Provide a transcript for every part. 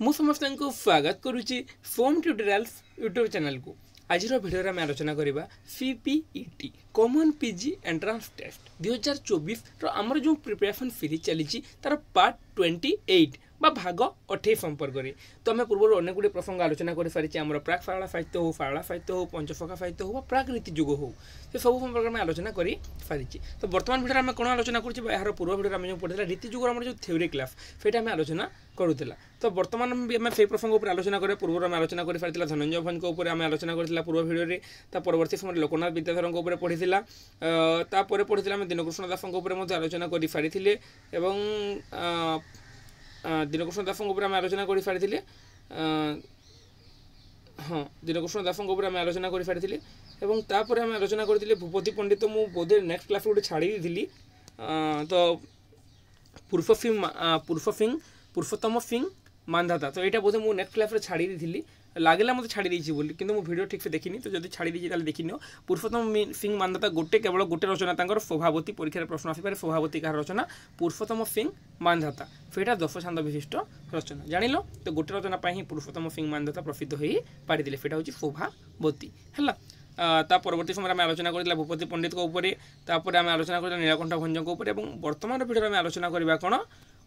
मु समस्त को स्वागत करुच्ची फोम ट्यूटोरियल्स यूट्यूब चैनल को। आज भिडियो आम आलोचना करवा CPET common PG entrance test 2024 आमर जो प्रिपरेशन सीरीज चली तार पार्ट 28 भाग 28 संपर्क में तो आम पूर्व अनेक गुड़े प्रसंग आलोचना कर सारी आम प्राक फाड़ा साहित्य हो फाड़ा साहित्य हो पंचफका साहित्य हो प्राक रीति जुग हो से सब संपर्क में आलोचना कर सारी। तो बर्तमान भिडियो आम कौन आलोचना कर पूर्व भिडियो आम जो पढ़ा रीति जुगर आम जो थ्योरी क्लास से आम आलोचना करूला। तो बर्तमान भी आम से प्रसंग पर आलोचना करें पूर्व आम आलोचना कर सारी धनंजय भंज को आम आलोचना कर पूर्व भिडियो परवर्ती समय लोकनाथ विद्याधर पढ़ी तापर पढ़ी आम दीनकृष्ण दास आलोचना कर सारी दीनकृष्ण दास आम आलोचना कर सारी हाँ दीनकृष्ण दास आम आलोचना कर सारी तापर आम आलोचना करते भूपति पंडित मु बोधे नेक्स्ट क्लास गोटे छाड़ी दी। तो पुरुषोत्तम सिंह मानधाता तो यहाँ बोधे मुझे नेक्स्ट क्लास छाड़ी दी लगेगा मत छाड़ी देती बोली किंतु मो वीडियो ठीक से देखनी तो जब छाड़ी दी देखी नियो। पुरुषोत्तम सिंह मानधाता गोटे केवल गोटे रचना स्वभावती परीक्षा प्रश्न आसपे स्वभावती कह रचना पुरुषोत्तम सिंह मानधाता सेटा 10 छांद विशिष्ट रचना जान तो गोटे रचना ही पुरुषोत्तम सिंह मानधाता प्रसिद्ध हो पारी सेटा हूँ स्वभावती है। ता परवर्ती समय आम आलोचना करथिला भूपति पंडित को ऊपर तापर आम आलोचना करथिला नीलकंठ भंज को ऊपर वर्तमान भिडियो आम आलोचना करबा कोन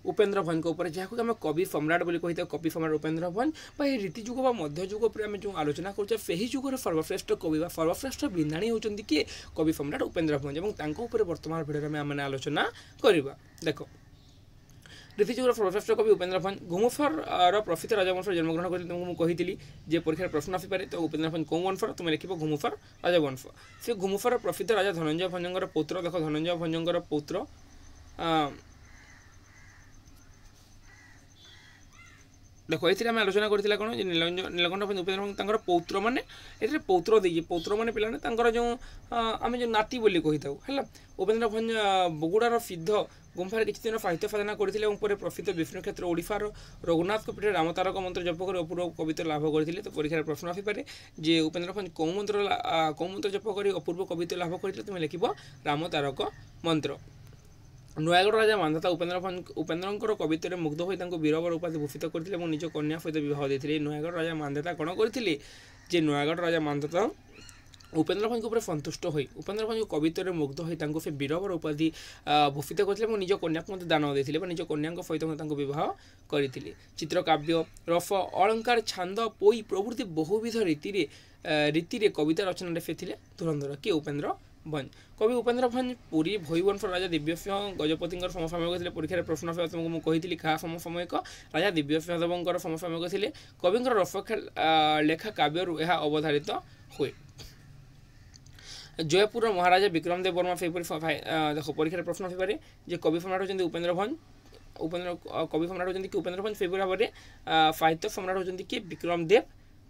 उपेन्द्र भंज को ऊपर जहाँ आम कवि सम्राट बोली कही था कवि सम्राट उपेन्द्र भंज रीति जुग मध्य जुग पर आम जो आलोचना करें से ही जुगर सर्वश्रेष्ठ कवि सर्वश्रेष्ठ बिंदाणी होती किए कवि सम्राट उपेन्द्र भंज और वर्तमान भिडियो आम आलोचना करवा। देख रीति जुगर सर्वश्रेष्ठ कवि उपेन्द्र भंज घुमुफर प्रसिद्ध राजवंश जन्मग्रहण कर तुमको कही जे परीक्षा प्रश्न आसपे तो उपेन्द्र भंज कौ वंशर तुम लिख घुमुफर राजवंश से घुमुफर प्रसिद्ध राजा धनंजय भंजर पौत्र देख धनंजय भंजर पौत्र देखो ये आम आलोचना करथिला कोन नीलकंठ भंज उपेन्द्र भंज पौत्र मैंने ये पौत्र दे पौत्र मैंने पे जो आम जो नाती बोली कही था है उपेन्द्र भंज बगुड़ार सिद्ध गुम्फार किसी दिन साहित्य साधना करते प्रसिद्ध विष्णु क्षेत्र ओडिशार रघुनाथ पीठ रामतारक मंत्र जप कर अपूर्व कविता लाभ करते। तो परीक्षा प्रश्न आसपे जे उपेन्द्र भंज कौ मंत्र जप कर अपूर्व कविता लाभ करते तुम लिख रामतारक मंत्र। नयागढ़ राजा मानधाता उपेन्द्र कवितर मुग्ध हो वीरवर उपाधि भूषित करते निज कन्या सहित बह देते। नयागढ़ राजा मानधाता कौन करते जे नयागढ़ राजा मानधाता उपेन्द्र भंज को सन्तुष्ट हो उपेन्द्र भंज कवितर मुग्ध हो से वीरवर उपाधि भूषित करते निज कन्या को दान देते निज कन्या सहित बह करते। चित्रकाव्य रस अलंकार छांद पोई प्रभृति बहुविध रीति कविता रचना से धुरंधर किए उपेन्द्र भंज। कवि उपेन्द्र भंज पुरी भईवंश राजा दिव्यसिंह गजपति समसामयिक थे परीक्षा प्रश्न तुमको कही क्या समसामयिक राजा दिव्यसिंह देव समसामयिक थे कवि रस लेखा काव्य यह अवधारित हुए। जयपुर महाराजा विक्रमदेव वर्मा से देख परीक्षा प्रश्न आसपे जे कवि सम्राट होती उपेन्द्र भंज कवि सम्राट होती कि उपेन्द्र भंज से भाव में साहित्य सम्राट होती कि विक्रमदेव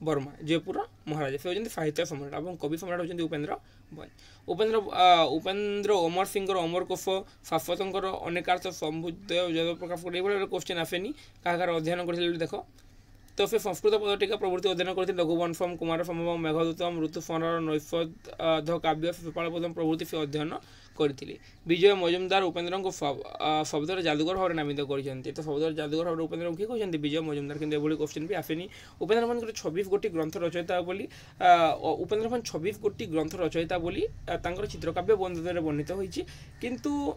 वर्मा जयपुर महाराजा से होती साहित्य सम्राट और कवि सम्राट होती उपेन्द्र भंज। उपेन्द्र अमर सिंह अमर कोश शाश्वतर अनेकार्थ समुदय जद प्रकाश कर क्वेश्चन आसेनी क्या अध्ययन कर देख तो से संस्कृत पदटिका प्रवृत्ति अध्ययन करते लघुवंशम कुमार संभव मेघदूतम ऋतुफनर नैषध काव्य पिपालपदम प्रवृत्ति से अध्ययन करते। विजय मजुमदार उपेन्द्र को शब्दर जादूगर भाव नामित करते। तो शब्दर जादूगर भाव उपेन्द्र किए कहते विजय मजुमदार कि क्वेश्चन भी आसेनी। उपेन्द्र भंज 26 गोटी ग्रंथ रचयिता बोली उपेन्द्र भंज 26 गोटी ग्रंथ रचयिता बोली चित्रकाव्य बंधुरे वर्णित होती किंतु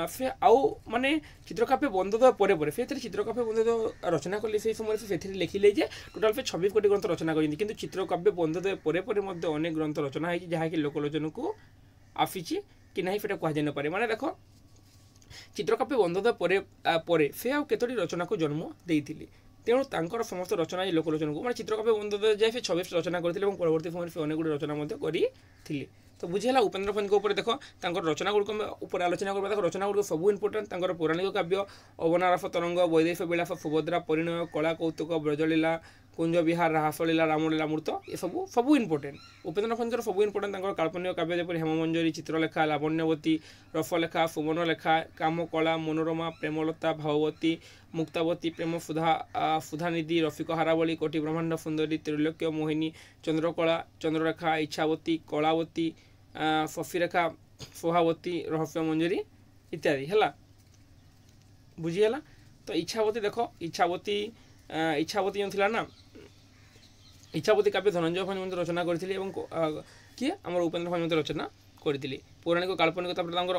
से आउ माने चित्रकाव्य बंधोदय पर से चित्रकाव्य बंधोदय रचना कले से समय से लिखिले टोटाल पे 26 कोटी ग्रंथ रचना करेंगे किंतु चित्रकाव्य बंधोदय पर अनेक ग्रंथ रचना है जहाँकि लोकलोचन को आसी कि ना फिर कहुई न पारे। माने देख चित्रकाव्य बंधोदय पर से आउ केतोटी रचना को जन्म देते तेणु तांकर समस्त रचना लोकलोचन को मैं चित्रकाव्य बंधोदय जाए से 26 रचना करते परवर्ती समय से अनेक गुड़ी रचना करते। तो बुझेगा उपेन्द्र भंज को देख रचना गुड़िक आलोचना करवा देख रचना गुड़िक सब इंपोर्टेंट पौराणिक काव्य अवनारस तरंग वैदेश विलास सुभद्रा परिणय कला कौतुक ब्रजलीला कुंज विहार रासलीला रामलीला मूर्त ये सब इंपोर्टेंट उपेन्द्र भंजर सब इंपोर्टेंट काल्पनिक काव्य जपर हेममंजरी चित्रलेखा लावण्यवती रसलेखा सुमन लेखा काम कला मनोरमा प्रेमलता भाववती मुक्तावती प्रेम सुधानिधि रफिक हारावली कोटि ब्रह्मांड सुंदरी त्रिलोक्य मोहिनी चंद्रकला चंद्ररेखा इच्छावती कलावती शशिरेखा स्वभावती रहस्य मंजरी इत्यादि है बुझीगला। तो इच्छावती देख इच्छावती ଇଚ୍ଛାବତୀ ଯେଉଁ ଥିଲା ନା ଇଚ୍ଛାବତୀ କାବ୍ୟ ଧନଞ୍ଜୟ ଭଞ୍ଜ ମଧ୍ୟ ରଚନା କରିଥିଲେ ଏବଂ କିଏ ଆମର ଉପେନ୍ଦ୍ର ଭଞ୍ଜ ମଧ୍ୟ ରଚନା କରିଥିଲେ। ପୌରାଣିକ କାଳ୍ପନିକ ତାପରେ ତାଙ୍କର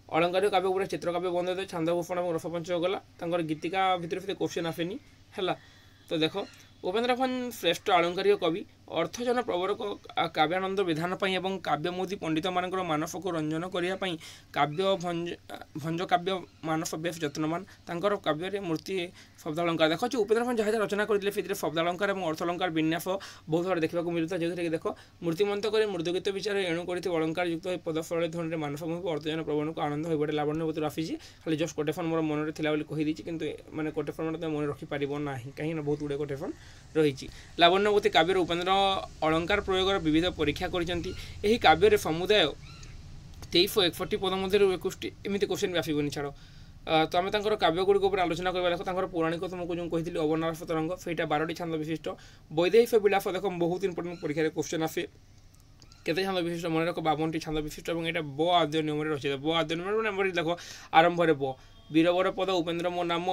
अलंकारिक काव्य गुड़ा चित्रकाव्य बंद होते छांदभूषण और रसपंचक गला गीतिका भितर क्वेश्चन आसेनी है। तो देख उपेन्द्र भंज श्रेष्ठ अलंकारिक कवि अर्थजन प्रवर्तक काव्यानंद विधान एवं काव्यमोदी पंडित मान मानस को रंजन करने काव्य भंज काव्य मानस बेस जत्नवान तांकर काव्य मूर्ति शब्दालंकार देख उपेन्द्र भंज जहाँ रचना करते शब्दालंकार और अर्थलंकार विन्यास बहुत भाव देखा मिलता है जो कि देख मूर्तिमंत कर मृदुगीत विचार एणु कर अलंकार युक्त पदफल ध्वनि मानस अर्थजन प्रवण को आनंद हो लावण्यवती आसी खाली जस्ट कोटेफन मोर मन में कहीदी कि मैंने कोटेफन मन रखिपर ना कहीं बहुत गुड़े कोटेफन रही लावण्यवती काव्य उपेन्द्र अलंकार प्रयोग विविध परीक्षा करी काव्य समुदाय 2361 पद मध्य 21 एमती क्वेश्चन भी आसबनी छाड़। तो आम काव्य गुड़िक आलोचना करवा देख पौराणिक तुमको जो कही अवनारफ तरंग से 12टी छांद विशिष्ट वैदेहिक विलास देख बहुत इंपोर्टेंट परीक्षा क्वेश्चन आसे केते छांद विशिष्ट मन रख 52टी छांद विशिष्ट और यहाँ ब आद्य नियम रचित ब आद्य नियम देख आरंभ ब वीरवर पद उपेन्द्र मो नाम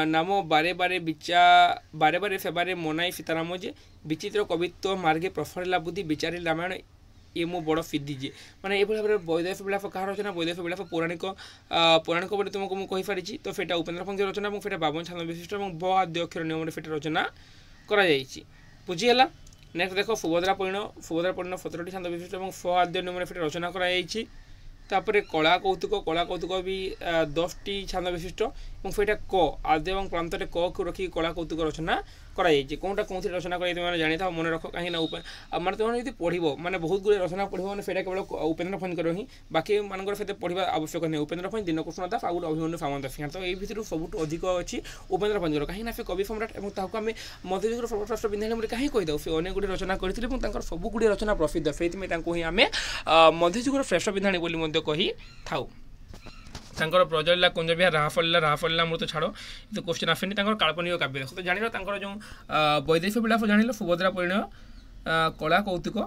नाम बारे बारे सेबारे मनाई सीताराम जे विचित्र कवित्व मार्गे प्रफरिला बुद्धि विचारी रामायण ये मो बड़ फिदिजे माने ये भाव में वैदेहिक विलास कह रचना वैदेहिक विलास पौराणिक पौराणिक बोले तुमको मुझे कहीपरि तो फेटा उपेन्द्र भंज रचना और फेटा 52 छांद विशिष्ट और ब आद्य अक्षर नियम फेटा रचना बुझीगला। नेक्स्ट देख सुभद्रा परिण 17टी छांद विशिष्ट और फ आद्य नियम फेटा रचना कराई। तापर कला कौतुक भी 10टी छांद विशिष्ट और फेटा क आद्य और प्रांत क को रखिक कला कौतुक रचना कराई कौटा कौन रचना कर जानी था मन रख कहीं मैंने तुम जो पढ़ मैंने बहुत गुड़े रचना पढ़ मैंने फेटा केवल उपेन्द्र भंजकर ही बाकी मानकर से पढ़ा आवश्यक नहीं उपेन्द्र भंज दीनकृष्ण दास आउ अभिमन्यु सामंत सिंह तो ये भर सबुठ अधिक अच्छी उपेन्द्र भंजकर कहीं से कवि सम्राट और आम मध्ययुगर सर्वश्रेष्ठ विद्यालय कहीं कहीदे से अनेक गुड़े रचना करते सब गुड़े रचना प्रसिद्ध से ही आम मध्ययुगर श्रेष्ठ विधानी बोली कही थाउ। तांकर प्रजलीला कुंज विहार राहाफलिला मृत छाड़ तो क्वेश्चन आसेनी काल्पनिक काव्य देख तो जान जो वैदेहिक विलास जान सुभद्रा परिणय कला कौतुक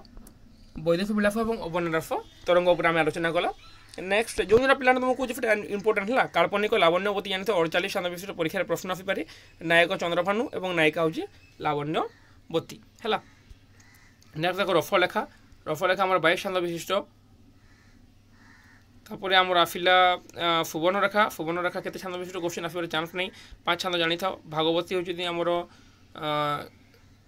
वैदेहिक विलास और अवनारफ तरंग उपर आम आलोचना कला। नेक्स्ट जो जो पिला तुमको कौन इंपोर्टेंट है काल्पनिक लावण्यवती जानी 48 छांद विशिष्ट परीक्षा प्रश्न आसीपे नायक चंद्रभानु और नायिका हूँ लावण्यवती है। नेक्स्ट देख रफलेखा आम 22 छांद विशिष्ट तापर आमर आसिला फुवन रेखा केते छांद विशिष्ट क्वेश्चन आसबार चान्स नहीं 5 छांद जानी था। भागवती हूँ आमर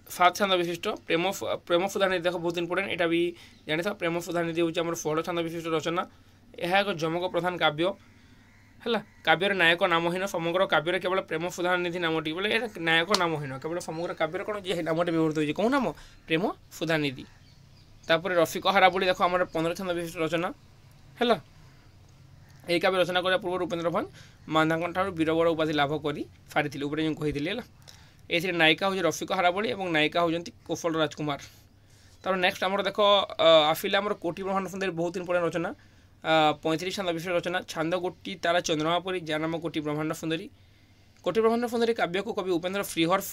7 छांद विशिष्ट प्रेम सुधानिधि देख बहुत इंपोर्टेंट यहाँ भी जानी था प्रेम सुधानिधि हूँ आम 16 छांद विशिष्ट रचना यह एक जमक प्रधान काव्य है। काव्यर नायक नामहीन समग्र काव्य केवल प्रेम सुधानिधि नामटी बोले नायक नामहीन केवल समग्र काव्य कौन जी नामटे व्यवहृत होती कौन नाम प्रेम सुधानिधि। तापर रसिक हाराबुली देख आम 15 छांद विशिष्ट रचना है। यही काव्य रचना करने पूर्व उपेन्द्र भंज मांधांक वीरवर उपाधि लाभ कर सारी जो कही है। नायिका हूँ रसिक हाराबली और नायिका हूँ कौशल राजकुमार। तार नेक्स्ट आम देख आसिला आम कोटि ब्रह्मांड सुंदरी बहुत इंपोर्टेंट रचना 35 छांद विशिष्ट रचना छांद गोटी तारा चंद्रमा परी जार नाम कोटि ब्रह्मांड सुंदरी काव्य को कवि उपेन्द्र फ्रीहर्ष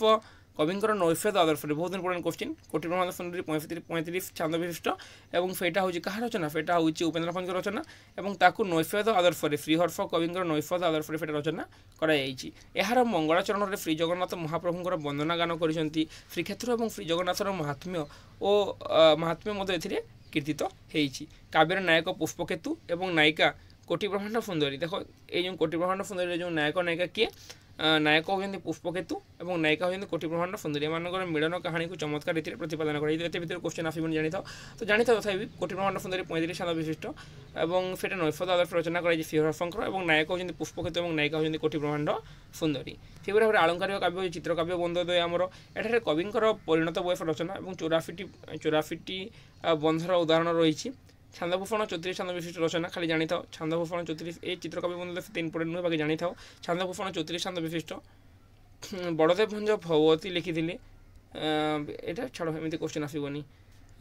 कविंकर नैवेद्य आदर्श बहुत इंपोर्टेंट क्वेश्चन कोटि ब्रह्मांड सुंदरी 35 छांद विशिष्ट और फेटा हूँ क्या रचना फेटा हूँ उपेन्द्र भंज रचना और ताकू नैवेद्य आदर्श फ्रीहर्ष कविंकर नैवेद्य आदर्श फेटा रचना कराई। यार मंगलाचरण में श्री जगन्नाथ महाप्रभुंर वंदना गान कर श्रीक्षेत्र और श्री जगन्नाथर महात्म्य और महात्म्य कीर्तित होती। काव्यर नायक पुष्पकेतु और नायिका कोटि ब्रह्मांड सुंदरी देख ये जो कोटि ब्रह्मांड सुंदरी जो नायक नायिका किए नायक होती पुष्पकेतु और नायिका होती कोटि ब्रह्मांड सुंदरी एम मिलन कहानी को चमत्कार रीति प्रतिपादन कर क्वेश्चन आसबन जानी था तो जानी था तथा कोटि ब्रह्मांड सुंदरी 35 छांद विशिष्ट और फेटा नैवेद्य आदर्श रचना कर श्रीहर्षंकर और नायक होती पुष्पकेतु और नायिका होती कोटि ब्रह्मांड सुंदरी। से भाव में अलंकारिक काव्य चित्रकाव्य बंदोदय आमर एठार कविंकर परिणत बयस रचना और 84टी बंधर उदाहरण रही। छांदभूषण 34 छांद विशिष्ट रचना खाली जानी था छांदभूषण 34 ये चित्रकाव्य बंदोदय से 3 नुहे बाकी जानी था छांदभूषण 34 छांद विशिष्ट बड़देव भंज भगवती लिखी यहाँ छाड़ एमती क्वेश्चन आसबनी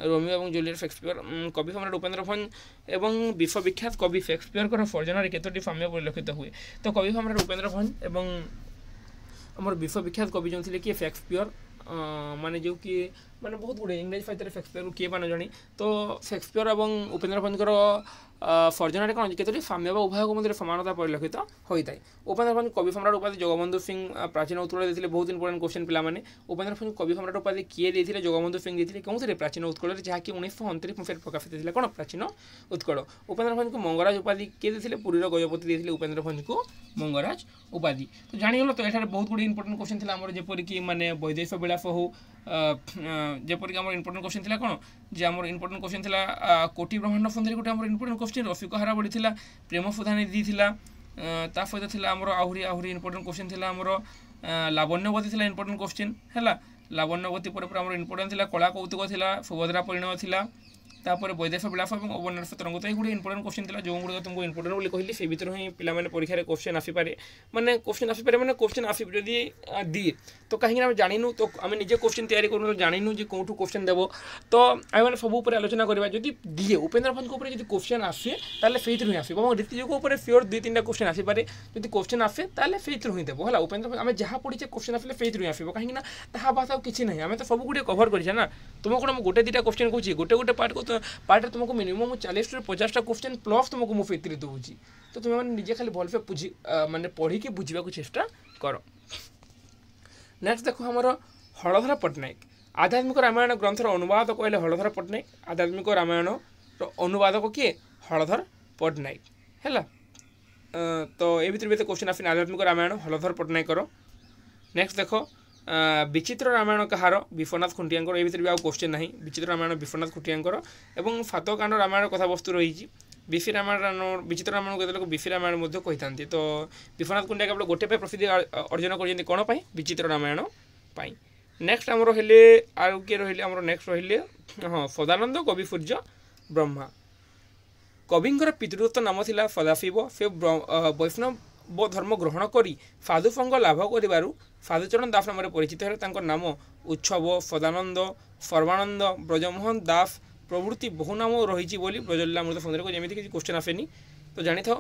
रोमियो और जूलियट शेक्सपियर कवि सम्राट उपेन्द्र भंज और विश्वविख्यात कवि शेक्सपियर सर्जन केतोटी साम्य परिलक्षित हुए। तो कवि सम्राट उपेन्द्र भंज और आम विश्वविख्यात कवि जो थे कि शेक्सपियर माने जो कि ମାନେ ବହୁତ ଗୁଡ଼ିଏ ଇଂରାଜୀ ସାହିତ୍ୟରେ ସେକ୍ସପିୟରକୁ କିଏ ମାନ ଜାଣି। ତ ସେକ୍ସପିୟର ଏବଂ ଉପେନ୍ଦ୍ର ଭଞ୍ଜଙ୍କର ସର୍ଜନାରେ କ'ଣ କେତୋଟି ସାମ୍ୟ ବା ଉଭୟଙ୍କ ମଧ୍ୟରେ ସମାନତା ପରିଲକ୍ଷିତ ହୋଇଥାଏ। ଉପେନ୍ଦ୍ର ଭଞ୍ଜ କବି ସମ୍ରାଟ ଉପାଧି ଜଗବନ୍ଧୁ ସିଂ ପ୍ରାଚୀନ ଉତ୍କଳ ଦେଇଥିଲେ। ବହୁତ ଇମ୍ପୋର୍ଟାଣ୍ଟ କ୍ୱେଶ୍ଚନ୍ ପିଲାମାନେ। ଉପେନ୍ଦ୍ର ଭଞ୍ଜ କବି ସମ୍ରାଟ ଉପାଧି କିଏ ଦେଇଥିଲେ? ଜଗବନ୍ଧୁ ସିଂ ଦେଇଥିଲେ। କେଉଁଥିରେ? ପ୍ରାଚୀନ ଉତ୍କଳରେ, ଯାହାକି 1929 ମସିହାରେ ପ୍ରକାଶିତ ହେଇଥିଲା। କ'ଣ? ପ୍ରାଚୀନ ଉତ୍କଳ। ଉପେନ୍ଦ୍ର ଭଞ୍ଜଙ୍କୁ ମଙ୍ଗରାଜ ଉପାଧି କିଏ ଦେଇଥିଲେ? ପୁରୀର ଗଜପତି ଦେଇଥିଲେ ଉପେନ୍ଦ୍ର ଭଞ୍ଜଙ୍କୁ ମଙ୍ଗରାଜ ଉପାଧି। ତ ଜାଣିଗଲ। ତ ଏଠାରେ ବହୁତ ଗୁଡ଼ିଏ ଇମ୍ପୋର୍ଟାଣ୍ଟ କ୍ୱେଶ୍ଚନ୍ ଥିଲା ଆମର, ଯେପରିକି ମାନେ ବୈଦେଶ ବିଳାସ ହଉ, ଯେପରିକି ଆମର ଇମ୍ପୋର୍ଟାଣ୍ଟ କ୍ୱେଶ୍ଚନ୍ ଥିଲା କ'ଣ, ଯେ ଆମର ଇମ୍ପୋର୍ଟାଣ୍ଟ କ୍ୱେଶ୍ଚନ୍ ଥିଲା କୋଟି ବ୍ରହ୍ମାଣ୍ଡ ସୁନ୍ଦରୀ ଗୋଟେ ଆମର ଇମ୍ପୋର୍ଟାଣ୍ଟ କ୍ୱେଶ୍ଚନ୍। ରସିକହାର ବଢ଼ିଥିଲା, ପ୍ରେମ ସୁଧାନିଧି ଥିଲା, ତା ସହିତ ଥିଲା ଆମର ଆହୁରି ଇମ୍ପୋର୍ଟାଣ୍ଟ କ୍ୱେଶ୍ଚନ୍ ଥିଲା ଆମର ଲାବଣ୍ୟବତୀ ଥିଲା ଇମ୍ପୋର୍ଟାଣ୍ଟ କ୍ୱେଶ୍ଚନ୍ ହେଲା। ଲାବଣ୍ୟବତୀ ପରେ ଆମର ଇମ୍ପୋର୍ଟାଣ୍ଟ ଥିଲା କଳା କୌତୁକ ଥିଲା, ସୁଭଦ୍ରା ପରିଣୟ ଥିଲା, ତାପରେ ବୈଦେଶ ବିଳାସ ଏବଂ ଅବନାଶ ତରଙ୍ଗ। ତ ଏଗୁଡ଼ି ଇମ୍ପୋର୍ଟାଣ୍ଟ କ୍ୱେଶ୍ଚନ୍ ଥିଲା, ଯେଉଁଗୁଡ଼ିକ ତୁମକୁ ଇମ୍ପୋର୍ଟାଣ୍ଟ ବୋଲି କହିଲି। ସେ ଭିତରୁ ହିଁ ପିଲାମାନେ ପରୀକ୍ଷାରେ କ୍ୱେଶ୍ଚନ୍ ଆସିପାରେ, ମାନେ କ୍ୱେଶ୍ଚନ୍ ଆସିବ ଯଦି ଦିଏ। ତ କାହିଁକିନା ଆମେ ଜାଣିନୁ, ତ ଆମେ ନିଜେ କ୍ୱେଶ୍ଚନ୍ ତିଆରି କରୁନୁ, ଜାଣିନୁ ଯେ କେଉଁଠୁ କ୍ୱେଶ୍ଚନ୍ ଦେବ। ତ ଆମେମାନେ ସବୁ ଉପରେ ଆଲୋଚନା କରିବା। ଯଦି ଦିଏ ଉପେନ୍ଦ୍ର ଭଞ୍ଜଙ୍କ ଉପରେ ଯଦି କ୍ୱେଶ୍ଚନ୍ ଆସେ ତାହେଲେ ସେଇଥିରୁ ହିଁ ଆସିବ, ଏବଂ ରୀତିଯୁଗ ଉପରେ ସିଓର 2-3ଟା କ୍ୱେଶ୍ଚନ୍ ଆସିପାରେ। ଯଦି କ୍ୱେଶ୍ଚନ୍ ଆସେ ତାହେଲେ ସେଇଥିରୁ ହିଁ ଦେବ ହେଲା। ଉପେନ୍ଦ୍ର ଭଞ୍ଜ ଆମେ ଯାହା ପଢ଼ିଛେ କ୍ୱେଶ୍ଚନ୍ ଆସିଲେ ସେଇଥିରୁ ହିଁ ଆସିବ, କାହିଁକିନା ତାହା ବାସ ଆଉ କିଛି ନାହିଁ। ଆମେ ତ ସବୁ ଗୁଡ଼ିଏ କଭର କରିଛେ ନା। ତୁମକୁ କ'ଣ ମୁଁ ଗୋଟେ 2ଟା କ୍ୱେଶ୍ଚନ୍ କହୁଛି, ଗୋଟେ ପାର୍ଟରେ ତୁମକୁ ମିନିମମ୍ 40ରୁ 50ଟା କ୍ୱେଶ୍ଚନ୍ ପ୍ଲସ୍ ତୁମକୁ ମୁଁ ସେଇଥିରେ ଦେଉଛି। ତ ତୁମେମାନେ ନିଜେ ଖାଲି ଭଲସେ ମାନେ ପଢ଼ିକି ବୁଝିବାକୁ ଚେଷ୍ଟା କର। ନେକ୍ସଟ ଦେଖ ଆମର ହଳଧର ପଟ୍ଟନାୟକ। ଆଧ୍ୟାତ୍ମିକ ରାମାୟଣ ଗ୍ରନ୍ଥର ଅନୁବାଦକ କହିଲେ ହଳଧର ପଟ୍ଟନାୟକ। ଆଧ୍ୟାତ୍ମିକ ରାମାୟଣର ଅନୁବାଦକ କିଏ? ହଳଧର ପଟ୍ଟନାୟକ ହେଲା। ତ ଏ ଭିତରେ ବି ଏତେ କ୍ୱେଶ୍ଚନ୍ ଆସିନି। ଆଧ୍ୟାତ୍ମିକ ରାମାୟଣ ହଳଧର ପଟ୍ଟନାୟକର। ନେକ୍ସଟ ଦେଖ ବିଚିତ୍ର ରାମାୟଣ କାହାର? ବିଶ୍ୱନାଥ ଖୁଣ୍ଟିଆଙ୍କର। ଏ ଭିତରେ ବି ଆଉ କ୍ୱେଶ୍ଚନ୍ ନାହିଁ। ବିଚିତ୍ର ରାମାୟଣ ବିଶ୍ୱନାଥ ଖୁଣ୍ଟିଆଙ୍କର। ଏବଂ ସାତକାଣ୍ଡ ରାମାୟଣ କଥାବସ୍ତୁ ରହିଛି। ବିଫି ରାମାୟଣ, ବିଚିତ୍ର ରାମାୟଣ କେତେ ଲୋକ ବିଫି ରାମାୟଣ ମଧ୍ୟ କହିଥାନ୍ତି। ତ ବିଶ୍ୱନାଥ ଖୁଣ୍ଟିଆ କେବଳ ଗୋଟେ ପାଇଁ ପ୍ରସିଦ୍ଧି ଅର୍ଜନ କରିଛନ୍ତି, କ'ଣ ପାଇଁ? ବିଚିତ୍ର ରାମାୟଣ ପାଇଁ। ନେକ୍ସଟ ଆମର ହେଲେ ଆଉ କିଏ ରହିଲେ? ଆମର ନେକ୍ସଟ ରହିଲେ ସଦାନନ୍ଦ କବି ସୂର୍ଯ୍ୟ ବ୍ରହ୍ମା। କବିଙ୍କର ପିତୃଦତ୍ତ ନାମ ଥିଲା ସଦାଶିବ। ସେ ବୈଷ୍ଣବ ଧର୍ମ ଗ୍ରହଣ କରି ସାଧୁସଙ୍ଗ ଲାଭ କରିବାରୁ ସାଧୁଚରଣ ଦାସ ନାମରେ ପରିଚିତ ହେଲେ। ତାଙ୍କ ନାମ ଉତ୍ସବ, ସଦାନନ୍ଦ, ସର୍ବାନନ୍ଦ, ବ୍ରଜମୋହନ ଦାସ ପ୍ରଭୃତି ବହୁ ନାମ ରହିଛି ବୋଲି ବ୍ରଜଲୀଳାମୃତ ସୁନ୍ଦରୀ କହିଛି। ଏମିତି କିଛି କ୍ୱେଶ୍ଚନ୍ ଆସେନି, ତ ଜାଣିଥାଅ।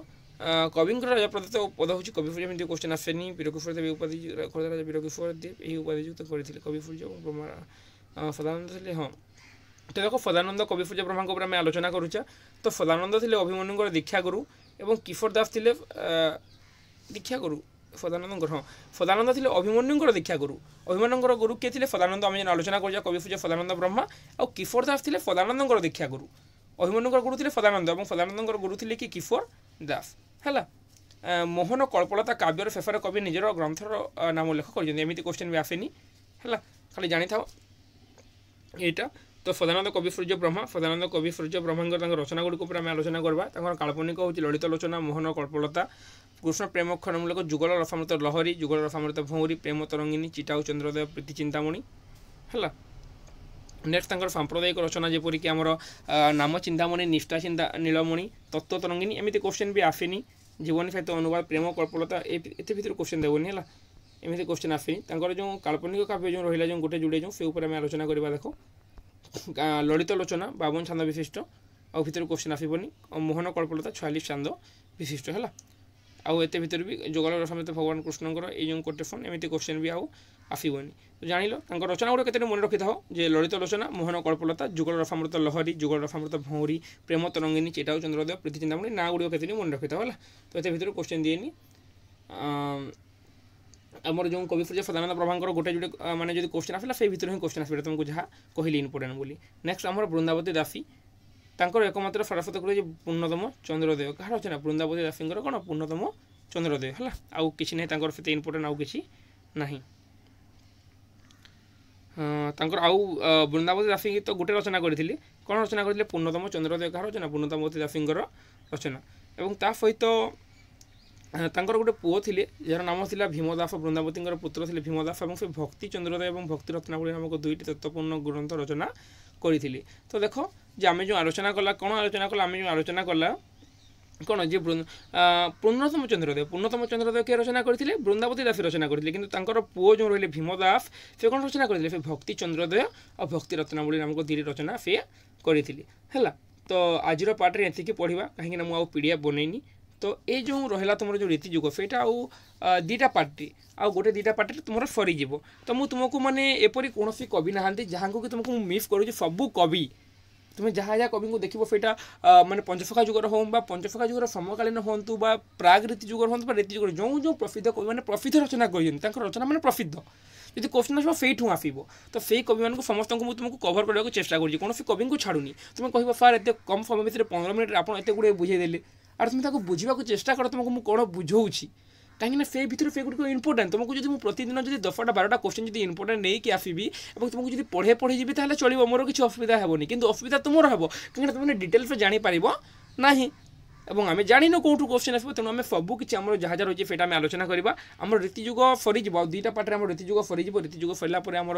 କବିଙ୍କର ରାଜା ପ୍ରଦତ୍ତ ପଦ ହେଉଛି କବି ସୂର୍ଯ୍ୟ। ଏମିତି କ୍ୱେଶ୍ଚନ୍ ଆସେନି। ବୀରକିଶୋର ଦେବ ଉପାଧି, ଖୋର୍ଦ୍ଧା ରାଜା ବୀରକିଶୋର ଦେବ ଏହି ଉପାଧି ଯୁକ୍ତ କରିଥିଲେ। କବି ସୂର୍ଯ୍ୟ ବ୍ରହ୍ମା ସଦାନନ୍ଦ ଥିଲେ। ହଁ, ତ ଦେଖ ସଦାନନ୍ଦ କବି ସୂର୍ଯ୍ୟ ବ୍ରହ୍ମାଙ୍କ ଉପରେ ଆମେ ଆଲୋଚନା କରୁଛେ। ତ ସଦାନନ୍ଦ ଥିଲେ ଅଭିମନ୍ୟୁଙ୍କର ଦୀକ୍ଷାଗୁରୁ ଏବଂ କିଶୋର ଦାସ ଥିଲେ ଦୀକ୍ଷାଗୁରୁ। ସଦାନନ୍ଦ ଥିଲେ ଅଭିମନ୍ୟୁଙ୍କର ଦୀକ୍ଷାଗୁରୁ। ଅଭିମନ୍ୟୁଙ୍କର ଗୁରୁ କିଏ ଥିଲେ? ସଦାନନ୍ଦ। ଆମେ ଯେନ୍ ଆଲୋଚନା କରୁଛେ କବି ସୂର୍ଯ୍ୟ ସଦାନନ୍ଦ ବ୍ରହ୍ମା। ଆଉ କିଶୋର ଦାସ ଥିଲେ ସଦାନନ୍ଦଙ୍କର ଦୀକ୍ଷାଗୁରୁ। ଅଭିମନ୍ୟୁଙ୍କର ଗୁରୁ ଥିଲେ ସଦାନନ୍ଦ ଏବଂ ସଦାନନ୍ଦଙ୍କର ଗୁରୁ ଥିଲେ କି କିଶୋର ଦାସ ହେଲା। ମୋହନ କଳ୍ପଲତା କାବ୍ୟର ଶେଷରେ କବି ନିଜର ଗ୍ରନ୍ଥର ନାମ ଉଲ୍ଲେଖ କରିଛନ୍ତି। ଏମିତି କ୍ୱେଶ୍ଚନ୍ ବି ଆସେନି ହେଲା, ଖାଲି ଜାଣିଥାଅ ଏଇଟା। ତ ସଦାନନ୍ଦ କବି ସୂର୍ଯ୍ୟ ବ୍ରହ୍ମା। ସଦାନନ୍ଦ କବି ସୂର୍ଯ୍ୟ ବ୍ରହ୍ମାଙ୍କର ତାଙ୍କ ରଚନା ଗୁଡ଼ିକ ଉପରେ ଆମେ ଆଲୋଚନା କରିବା। ତାଙ୍କର କାଳ୍ପନିକ ହେଉଛି ଲଳିତ ଲୋଚନା, ମୋହନ କଳ୍ପଲତା, କୃଷ୍ଣ ପ୍ରେମ ଖଣ୍ଡମୂଳକ, ଯୁଗଳ ରସାମୃତ ଲହରୀ, ଯୁଗଳ ରସାମୃତ ଭଉଁରୀ, ପ୍ରେମ ତରଙ୍ଗିନୀ, ଚିଟାଉ ଚନ୍ଦ୍ରୋଦୟ, ପ୍ରୀତି ଚିନ୍ତାମଣି ହେଲା। ନେକ୍ସଟ ତାଙ୍କର ସାମ୍ପ୍ରଦାୟିକ ରଚନା ଯେପରିକି ଆମର ନାମ ଚିନ୍ତାମଣି, ନିଷ୍ଠା ଚିନ୍ତା ନୀଳମଣି, ତତ୍ତ୍ୱ ତରଙ୍ଗିନୀ। ଏମିତି କ୍ୱେଶ୍ଚନ୍ ବି ଆସେନି। ଜୀବନୀ ସାହିତ୍ୟ ଅନୁବାଦ, ପ୍ରେମ କଳ୍ପଲତା ଏତେ ଭିତରୁ କ୍ୱେଶ୍ଚନ୍ ଦେବନି ହେଲା। ଏମିତି କ୍ୱେଶ୍ଚନ୍ ଆସେନି। ତାଙ୍କର ଯେଉଁ କାଳ୍ପନିକ କାବ୍ୟ ଯେଉଁ ରହିଲା, ଯେଉଁ ଗୋଟେ ଯୋଡ଼େ ଯେଉଁ, ସେ ଉପରେ ଆମେ ଆଲୋଚନା କରିବା। ଦେଖ ଲଳିତ ଲୋଚନା 52 ଛାନ୍ଦ ବିଶିଷ୍ଟ, ଆଉ ଭିତରୁ କ୍ୱେଶ୍ଚନ୍ ଆସିବନି। ମୋହନ କଳ୍ପଲତା 46 ଛାନ୍ଦ ବିଶିଷ୍ଟ ହେଲା। ଆଉ ଏତେ ଭିତରେ ବି ଯୁଗଳ ରସାମୃତ ଭଗବାନ କୃଷ୍ଣଙ୍କର ଏଇ ଯେଉଁ କୋଟେସନ୍, ଏମିତି କ୍ୱେଶ୍ଚନ୍ ବି ଆଉ ଆସିବନି। ତ ଜାଣିଲ ତାଙ୍କ ରଚନା ଗୁଡ଼ିକ କେତେ ମନେ ରଖିଥାଅ, ଯେ ଲଳିତ ଲୋଚନା, ମୋହନ କଳ୍ପଲତା, ଯୁଗଳ ରସାମୃତ ଲହରୀ, ଯୁଗଳ ରସାମୃତ ଭଉଁରୀ, ପ୍ରେମ ତରଙ୍ଗିନୀ, ଚିଟାଉ ଚନ୍ଦ୍ରୋଦୟ, ପ୍ରୀତି ଚିନ୍ତାମଣି। ନାଁ ଗୁଡ଼ିକ କେତେ ମନେ ରଖିଥାଅ ହେଲା। ତ ଏତେ ଭିତରୁ କ୍ୱେଶ୍ଚନ୍ ଦିଏନି। ଆମର ଯେଉଁ କବି ସୂର୍ଯ୍ୟ ସଦାନନ୍ଦ ବ୍ରହ୍ମାଙ୍କର ଗୋଟେ ଯୋଡ଼େ ମାନେ ଯଦି କ୍ୱେଶ୍ଚନ୍ ଆସିଲା ସେଇ ଭିତରୁ ହିଁ କ୍ୱେଶ୍ଚନ୍ ଆସିବ, ତୁମକୁ ଯାହା କହିଲି ଇମ୍ପୋର୍ଟାଣ୍ଟ ବୋଲି। ନେକ୍ସଟ ଆମର ବୃନ୍ଦାବତୀ ଦାସୀ। ତାଙ୍କର ଏକମାତ୍ର ସରସ୍ୱତ କୃତି ଯେ ପୂର୍ଣ୍ଣତମ ଚନ୍ଦ୍ରୋଦୟ। କାହାର ରଚନା? ବୃନ୍ଦାବତୀ ଦାସୀଙ୍କର କ'ଣ? ପୂର୍ଣ୍ଣତମ ଚନ୍ଦ୍ରୋଦୟ ହେଲା। ଆଉ କିଛି ନାହିଁ ତାଙ୍କର, ସେତେ ଇମ୍ପୋର୍ଟାଣ୍ଟ ଆଉ କିଛି ନାହିଁ। ତାଙ୍କର ଆଉ ବୃନ୍ଦାବତୀ ଦାସୀ ତ ଗୋଟେ ରଚନା କରିଥିଲେ। କ'ଣ ରଚନା କରିଥିଲେ? ପୂର୍ଣ୍ଣତମ ଚନ୍ଦ୍ରୋଦୟ। କାହାର ରଚନା? ବୃନ୍ଦାବତୀ ଦାସୀଙ୍କର ରଚନା। ଏବଂ ତା ସହିତ ତାଙ୍କର ଗୋଟେ ପୁଅ ଥିଲେ ଯାହାର ନାମ ଥିଲା ଭୀମଦାସ। ବୃନ୍ଦାବତୀଙ୍କର ପୁତ୍ର ଥିଲେ ଭୀମଦାସ ଏବଂ ସେ ଭକ୍ତି ଚନ୍ଦ୍ରୋଦୟ ଏବଂ ଭକ୍ତି ରତ୍ନାବଳୀ ନାମକ 2ଟି ତତ୍ତ୍ୱପୂର୍ଣ୍ଣ ଗ୍ରନ୍ଥ ରଚନା କରିଥିଲେ। ତ ଦେଖ ଯେ ଆମେ ଯେଉଁ ଆଲୋଚନା କଲା, କ'ଣ ଆଲୋଚନା କଲା? ଆମେ ଯେଉଁ ଆଲୋଚନା କଲା କ'ଣ, ଯେ ପୂର୍ଣ୍ଣତମ ଚନ୍ଦ୍ରୋଦୟ କିଏ ରଚନା କରିଥିଲେ? ବୃନ୍ଦାବତୀ ଦାସୀ ରଚନା କରିଥିଲେ। କିନ୍ତୁ ତାଙ୍କର ପୁଅ ଯେଉଁ ରହିଲେ ଭୀମଦାସ, ସେ କ'ଣ ରଚନା କରିଥିଲେ? ସେ ଭକ୍ତି ଚନ୍ଦ୍ରୋଦୟ ଆଉ ଭକ୍ତି ରତ୍ନାବଳୀ ନାମକ 2ଟି ରଚନା ସେ କରିଥିଲେ ହେଲା। ତ ଆଜିର ପାର୍ଟରେ ଏତିକି ପଢ଼ିବା, କାହିଁକିନା ମୁଁ ଆଉ PDF ବନେଇନି। तो ये जो रहा तुम जो रीति जुग से दुईटा पार्टी आउ गोटे दुईटा पार्टी तुम सरीज तो मुझे तुमको माने एपरी कौन कवि ना जहाँ कि तुमको मिस करुँच सबू कवि तुम्हें जहाँ जहाँ कवि को देखो सेटा माने पंचसखा जुगर हो पंचसखा जुगर समकालीन हूँ प्राग रीति जुगर हूँ रीति जुगर जो जो प्रसिद्ध कवि मैंने प्रसिद्ध रचना कर रचना मैंने प्रसिद्ध যদি क्वेश्चन आसो से आसो तो से कवि मान समस्त को तुमको कवर करने को चेष्टा करूँ कौन कवि को छाड़ूनी तुम्हें कह सार एत कम समय भितर 15 मिनट आप एत गुड़े बुझेदेले और तुम्हें बुझा चेष्टा कर तुमको मुझे कौन बुझाऊँगी कहीं से भितर से गुड़ इंपोर्टाट तुमको जो प्रतिदिन जो 10टा 12टा क्वेश्चन जो इंपोर्टाट नहीं कि आसबि और तुमको जो पढ़े पढ़े जी चलो मोर किसी असुविधा हेनी कि असुविधा तुम हम कहीं तुमने डिटेल्स जापर ना এবং আমি জানি না কোটু কোশ্চেন আসবে তেমন আমি সবু কিছু আমার যা যা রয়েছে সেটা আমি আলোচনা করা আমার ঋতুযুগ সরিযোগ দুইটা পার্টরে আমার ঋতুযুগ সরিযোগ ঋতুযুগ সরিলা পরে আমার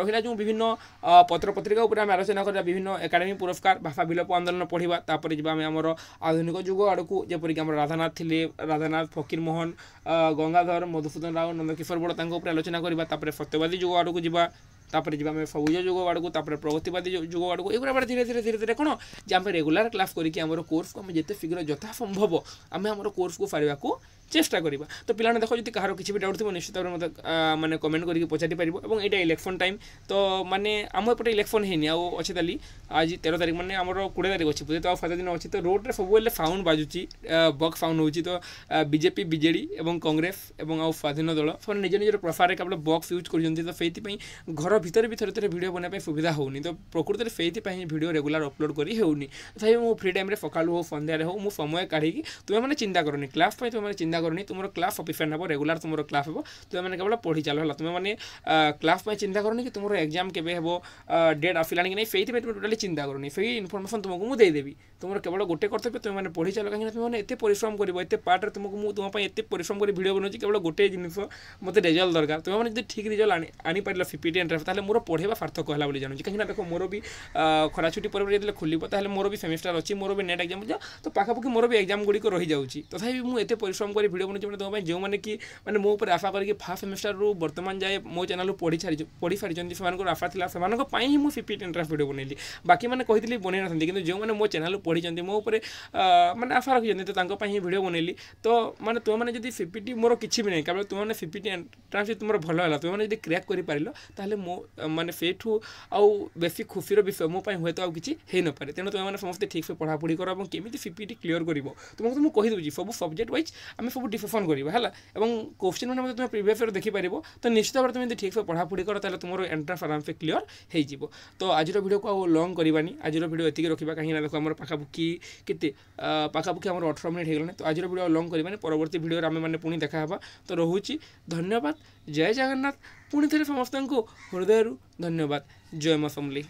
রহিলা যে বিভিন্ন পত্র পত্রিকা উপরে আমি আলোচনা করা বিভিন্ন একাডেমি পুরস্কার ভাষা বিলোপ আন্দোলন পড়া তারপরে যা আমি আমার আধুনিক যুগ আড়ক যেপরিক আমার রাধানাথ লে রাধানাথ ফকির মোহন গঙ্গাধর মধুসূদন রাও নন্দকিশোর বড় তাঙ্ক উপরে আলোচনা করা তারপরে সত্যবাদী যুগ আড়ক যা तापर जी आम सबुज जुग आड़क प्रगतिवादी जुग आड़क ये धीरे धीरे धीरे धीरे कौन जे आम रेगुलर क्लास करके आम कोर्स को आम जिते शीघ्र यथा संभव आम आम कोर्स को सारे को चेष्टा करवा तो पिला देखो जी कहार किसी भी डाउट थी निश्चित भाव में माने कमेंट करके पचारि पार और यहाँ इलेक्शन टाइम तो माने आम एपटे इलेक्शन है अच्छे ताली आज 13 तारीख माने आम 20 तारीख अच्छी पूजे तो 7 दिन अच्छी तो रोड रे सब साउंड बाजुची बक साउंड होची तो बीजेपी बीजेडी और कांग्रेस और स्वाधीन दल से निज निजर प्रसार केवल बक्स यूज कर घर भितर भी थे थे भिडियो बनाई सुविधा होनी तो प्रकृति में से भिडियो रेगुलर अपलोड करी होनी तथापि मो फ्री टाइम सका हो सन्धार हो मुझे समय काढ़ी तुम्हें मैंने चिंता करनी क्लास तुम्हें चिंता करनी तुम क्लास सफिशिएंट हे रेगुलर तुम क्लास हे तुम्हें मैंने केवल पढ़ी चलो है तुम्हें मैंने क्लास चिंता करनी कि तुम एग्जाम के डेट आसला कि नहीं से तुम टोटाली चिंता करनी से इनफर्मेशन तुमको मुझे देदेवी तुम केवल गोटे कर्तव्य तुम्हें मैंने पढ़ी चलो कहीं तुमने एत परिश्रम कर एत पार्ट तुमको तुम्हें एत परिश्रम कर भिडियो बनाऊँ केवल गोटे जिनिस मत रिजल्ट दरकार तुम्हें मैंने ठीक रिजल्ट आनी पार फिफ्टी एंट्रांस ताहले मोर पढ़ेवा सार्थक है बोली जानूँ कहीं देखो मोर भी खरा छुट्टी पर जो खोल ताहले मोर भी सेमिस्टर अच्छी मोर भी नेट एग्जाम तो पाखापाखि मोर भी एग्जाम गुड़िक रही जाऊँगी तथापि मुझे एत परिश्रम कर भिडियो बनाऊँ तुम जो मैंने कि मैंने मो पर आशा करके फास्ट सेमिस्टर रू बर्तमान जाए मो चैनल पढ़ी सारी से आशा थी से ही मुझे 50 एंट्रांस भिडियो बनैली बाकी मैंने कही बनई ना कि जो मैंने मो चैनल पढ़ी मो पर मैंने आशा रखी तो भिडियो बनैली तो मैंने तुमने जब 50 मोर किसी भी नहीं केवल तुमने 50 एंट्रांस तुम भल है तुमने जब क्रैक कर मो माने सेठू आउ बेसी खुशीर विषय मो हुए तो किसी हो न पारे तेणु तुम समस्त ठीक से पढ़ापढ़ी कर केमी 50 क्लीयर कर तुमको तो मुझे कहीदे सब सब्जेक्ट वाइज आम सब डिस्कसन करवा है क्वेश्चन मैंने तुम प्रिवियस ईयर देखिपार तो निश्चित भाव तुम ठीक से पढ़ापढ़ी कर तुम एंट्रांस आराम से क्लीयर हो तो आज वीडियो को आउ लंग करवानी आज वीडियो एति रखा कहीं देखो आम पाखापाखि के पाखापाखि आम 18 मिनट होगलानी तो आज वीडियो लंग करवानी परवर्ती वीडियो आम मैंने पुणी देखा तो रोचे धन्यवाद जय जगन्नाथ पुणी थे समस्त को हृदय धन्यवाद जय मां समलेई।